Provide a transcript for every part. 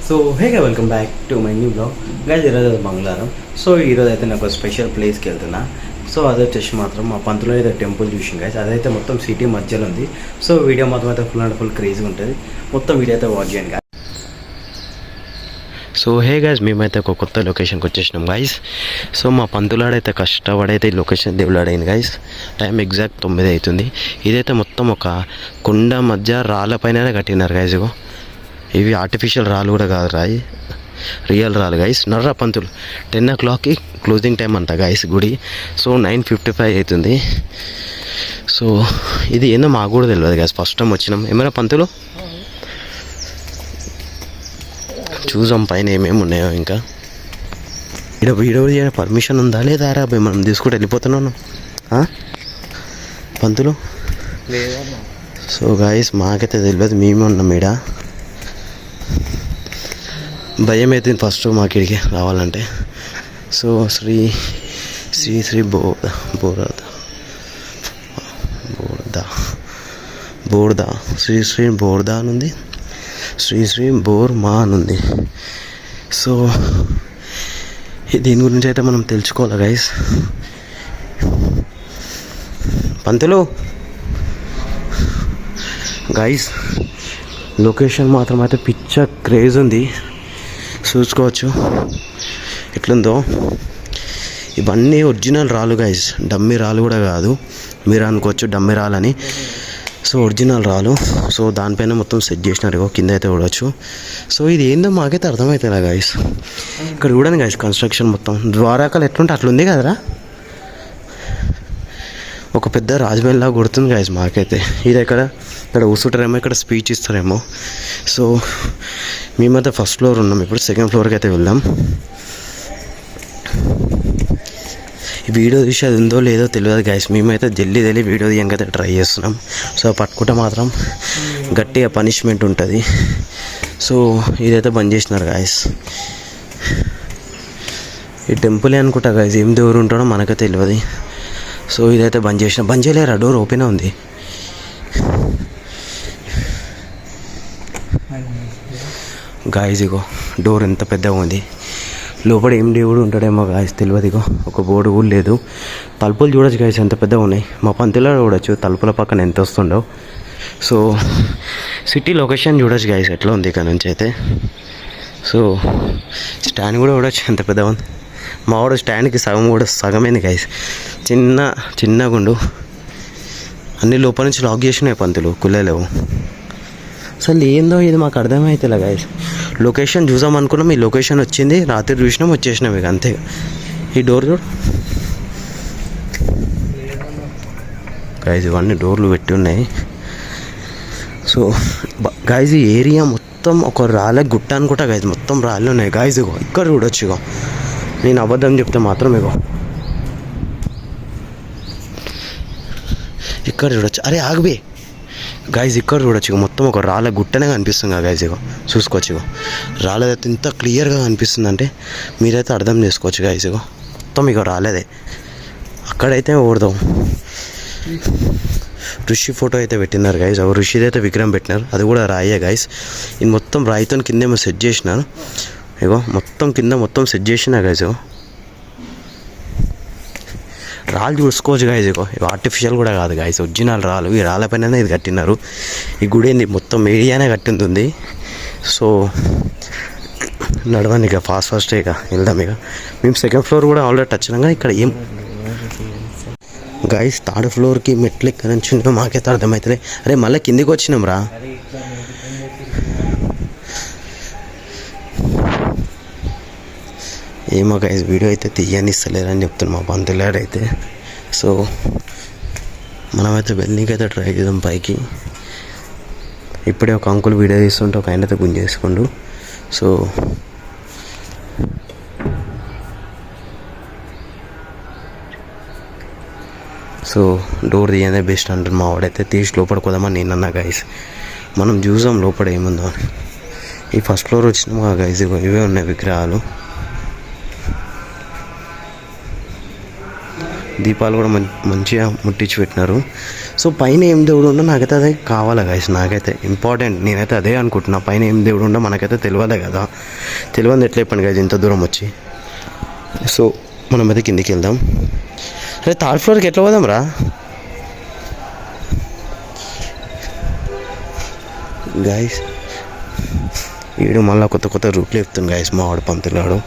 So హేగా welcome back to my new blog guys. ఈరోజు మంగళవారం. సో ఈరోజు అయితే నాకు స్పెషల్ ప్లేస్కి వెళ్తున్నా. సో అది వచ్చేసి మాత్రం మా పంతులో అయితే టెంపుల్ చూసాం గైస్. అదైతే మొత్తం సిటీ మధ్యలో ఉంది. సో వీడియో మాత్రం అయితే ఫుల్ అండ్ ఫుల్ క్రేజీగా ఉంటుంది. మొత్తం వీడియో అయితే వాచ్ చేయండి గైస్. సో హే గైస్, మేమైతే ఒక కొత్త లొకేషన్కి వచ్చేసినాం గైస్. సో మా పంతులాడైతే కష్టపడైతే ఈ లొకేషన్ దేవులాడైంది గైస్. టైం ఎగ్జాక్ట్ 9 అవుతుంది. ఇదైతే మొత్తం ఒక కొండ మధ్య రాళ్ళ పైన కట్టినారు గైస్. ఇగో ఇవి ఆర్టిఫిషియల్ రాళ్ళు కూడా కాదు, రాయి రియల్ రాళ్ళు గైస్. నర్రా పంతులు 10 o'clockకి క్లోజింగ్ టైం అంట గైస్ గుడి. సో 9:55 అవుతుంది. సో ఇది ఏందో మాకు కూడా తెలియదు గైస్. ఫస్ట్ టైం వచ్చినాం. ఏమైనా పంతులు చూసాం పైన ఏమేమి ఉన్నాయో. ఇంకా వీడియో చేయడం పర్మిషన్ ఉందా లేదా రా భయ్? మనం తీసుకుంటూ వెళ్ళిపోతున్నాను పంతులు. సో గాయస్ మాకైతే తెలియదు, మేమే ఉన్నాం ఈడ. భయం అవుతుంది ఫస్ట్ మాకు ఇడికి రావాలంటే. సో శ్రీ శ్రీ శ్రీ బోర్దా శ్రీ శ్రీ బోర్దా అని ఉంది, శ్రీ శ్రీ బోర్మా అని ఉంది. సో దీని గురించి అయితే మనం తెలుసుకోవాలి గైస్. పంతులు గైస్, లొకేషన్ మాత్రం అయితే పిచ్చ క్రేజ్ ఉంది. చూసుకోవచ్చు ఎట్లుందో. ఇవన్నీ ఒరిజినల్ రాళ్ళు గైస్, డమ్మి రాళ్ళు కూడా కాదు. మీరు అనుకోవచ్చు డమ్మి రాళ్ళని. సో ఒరిజినల్ రాళ్ళు. సో దానిపైన మొత్తం సెట్ చేసినారు. కింద అయితే చూడవచ్చు. సో ఇది ఏందో మాకైతే అర్థమవుతుందా గైస్. ఇక్కడ చూడండి గైస్, కన్స్ట్రక్షన్ మొత్తం ద్వారకాలు ఎట్లుంటే అట్లుంది కదరా. ఒక పెద్ద రాజమహల్ లాగా కొడుతుంది గైస్ మాకైతే. ఇది ఇక్కడ కూర్చుంటారేమో, ఇక్కడ స్పీచ్ ఇస్తారేమో. సో మేమైతే ఫస్ట్ ఫ్లోర్ ఉన్నాం. ఇప్పుడు సెకండ్ ఫ్లోర్కి అయితే వెళ్దాం. ఈ వీడియో తీసి అది ఉందో లేదో తెలియదు గైస్. మేమైతే జల్దీ వీడియో తీయకైతే ట్రై చేస్తున్నాం. సో పట్టుకుంటే మాత్రం గట్టిగా పనిష్మెంట్ ఉంటుంది. సో ఇదైతే బంద్ చేసినారు గైస్. ఈ టెంపులే అనుకుంటా గైస్, ఏం దేవుడు ఉంటాడో మనకైతే తెలియదు. సో ఇదైతే బంద్ చేయలేరా, డోర్ ఓపెన్ ఉంది. గాయస్ ఇగో డోర్ ఎంత పెద్దగా ఉంది. లోపల ఏం దేవుడు ఉంటాడేమో గాయస్, తెలియదు. ఇగో ఒక బోర్డు కూడా లేదు. తలుపులు చూడొచ్చు గాయస్, ఎంత పెద్దగా ఉన్నాయి. మా పంతులో చూడొచ్చు తలుపుల పక్కన ఎంత వస్తుండో. సో సిటీ లొకేషన్ చూడొచ్చు గాయస్ ఎట్లా ఉంది ఇక్కడ నుంచి అయితే. సో స్టాండ్ కూడా చూడొచ్చు ఎంత పెద్దగా ఉంది. మా వాడు స్టాండ్కి సగమైంది గాయస్. చిన్న గుండు అన్ని లోపల నుంచి లాక్ చేసినాయి పంతులు, కుల్లలేవు. అసలు ఏందో ఇది మాకు అర్థమైతేలే గాయస్. లొకేషన్ చూసాం అనుకున్నాం, ఈ లొకేషన్ వచ్చింది, రాత్రి చూసినాం, వచ్చేసినాం ఇక అంతే. ఈ డోర్ చూడు గాయస్, ఇవన్నీ డోర్లు పెట్టి ఉన్నాయి. సో గాయస్ ఈ ఏరియా మొత్తం ఒక రాళ్ళ గుట్ట అనుకుంటా గాయస్, మొత్తం రాళ్ళు ఉన్నాయి గాయస్. ఇగో ఇక్కడ చూడొచ్చు. ఇగో నేను అబద్ధం చెప్తే మాత్రం ఇగో ఇక్కడ చూడొచ్చు. అరే ఆగబే గాయస్, ఇక్కడ చూడొచ్చు. ఇక మొత్తం ఒక రాళ్ళ గుట్టనే కనిపిస్తుంది కదా గాయస్. ఇగో చూసుకోవచ్చు. ఇగో రాళ్ళదైతే ఇంత క్లియర్గా కనిపిస్తుంది అంటే మీరైతే అర్థం చేసుకోవచ్చు గాయస్. ఇగో మొత్తం ఇగో రాలేదే. అక్కడైతే ఓడదాం ఋషి ఫోటో అయితే పెట్టినారు గాయస్. ఋషిది అయితే విగ్రహం పెట్టినారు, అది కూడా రాయే గాయస్. ఇది మొత్తం రాయితో కిందేమో సెట్ చేసినారు. ఇగో మొత్తం కింద మొత్తం సెట్ చేసినా గాయస్. ఇగో రాళ్ళు చూసుకోవచ్చు గాయస్. ఇగో ఇవి ఆర్టిఫిషియల్ కూడా కాదు గాయస్, ఒరిజినల్ రాళ్ళు. ఈ రాళ్ళ పైన ఇది కట్టినారు. ఈ గుడి ఏంది మొత్తం ఏరియానే కట్టింది. సో నడవండి ఇక ఫాస్ట్ ఇక వెళ్దాం. ఇక మేము సెకండ్ ఫ్లోర్ కూడా ఆల్రెడీ టచ్ అయినాక ఇక్కడ ఏం గాయస్, థర్డ్ ఫ్లోర్కి మెట్లు ఎక్కడ నుంచి మాకైతే అర్థమవుతుంది. అరే మళ్ళీ కిందికి వచ్చినాం రా. ఏమో గైస్, వీడియో అయితే తీయనిస్తలేరని చెప్తున్నాను మా పంతులాడు అయితే. సో మనమైతే వెళ్ళనీకైతే ట్రై చేద్దాం పైకి. ఇప్పుడే ఒక అంకుల్ వీడియో తీస్తుంటే ఒక ఆయన అయితే గుంజేసుకోండు. సో డోర్ తీయనే బెస్ట్ అంటారు మా వాడైతే. తీసి లోపల పోదామని నేను అన్నా గైస్. మనం చూసాం లోపల ఏముందో అని. ఈ ఫస్ట్ ఫ్లోర్ వచ్చినామా గైస్, ఇవే ఉన్నాయి విగ్రహాలు. దీపాలు కూడా మంచిగా ముట్టించి పెట్టినారు. సో పైన ఏం దేవుడు ఉండో నాకైతే అదే కావాలి గైస్, నాకైతే ఇంపార్టెంట్. నేనైతే అదే అనుకుంటున్నా, పైన ఏం దేవుడు ఉండో మనకైతే తెలియదే కదా. తెలియదు ఎట్లా చెప్పండి గైస్ ఇంత దూరం వచ్చి. సో మనమైతే కిందికి వెళ్దాం. అరే థర్డ్ ఫ్లోర్కి ఎట్లా పోదాం రా గైస్? వీడు మళ్ళీ కొత్త కొత్త రూట్లు చెప్తుంది గైస్ మా వాడు పంతులాడు.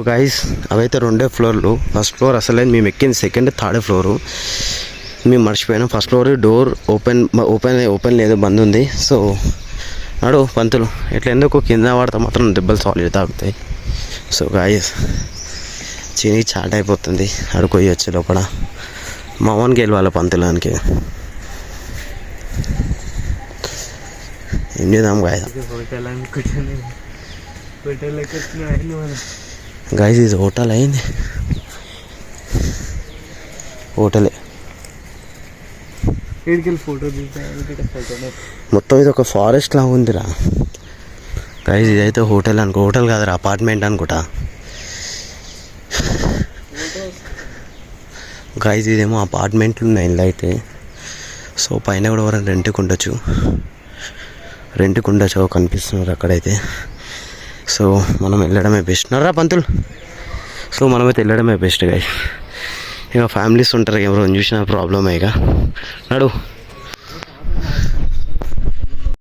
గైస్ అవైతే 2 ఫ్లోర్లు. ఫస్ట్ ఫ్లోర్ అసలే మేము ఎక్కింది, సెకండ్ థర్డ్ ఫ్లోరు మేము మర్చిపోయినాం. ఫస్ట్ ఫ్లోర్ డోర్ ఓపెన్ లేదు, బంద్ ఉంది. సో నాడు పంతులు ఇట్లా ఎందుకు కింద పడితే మాత్రం దెబ్బలు సాలిడ్ తాగుతాయి. సో గాయస్ చిని చాట్ అయిపోతుంది, అడుకోయి వచ్చే లోపల మా అమ్మకి వెళ్ళాలి పంతులానికి. ఏం చేద్దాం గాయ గాయస్, ఇది హోటల్ అయింది, హోటలే మొత్తం. ఇది ఒక ఫారెస్ట్ లాగా ఉందిరా గైస్. ఇదైతే హోటల్ అనుకో, హోటల్ కాదురా అపార్ట్మెంట్ అనుకుంటా గైస్. ఇదేమో అపార్ట్మెంట్లు ఉన్నాయి ఇంట్లో అయితే. సో పైన కూడా ఎవరైనా రెంట్కి ఉండొచ్చు కనిపిస్తున్నారు అక్కడైతే. సో మనం వెళ్ళడమే బెస్ట్ నర్రా పంతులు. సో మనమైతే వెళ్ళడమే బెస్ట్ గైస్. ఇక ఫ్యామిలీస్ ఉంటారు, ఎవరైనా చూసినా ప్రాబ్లమే. ఇక నడు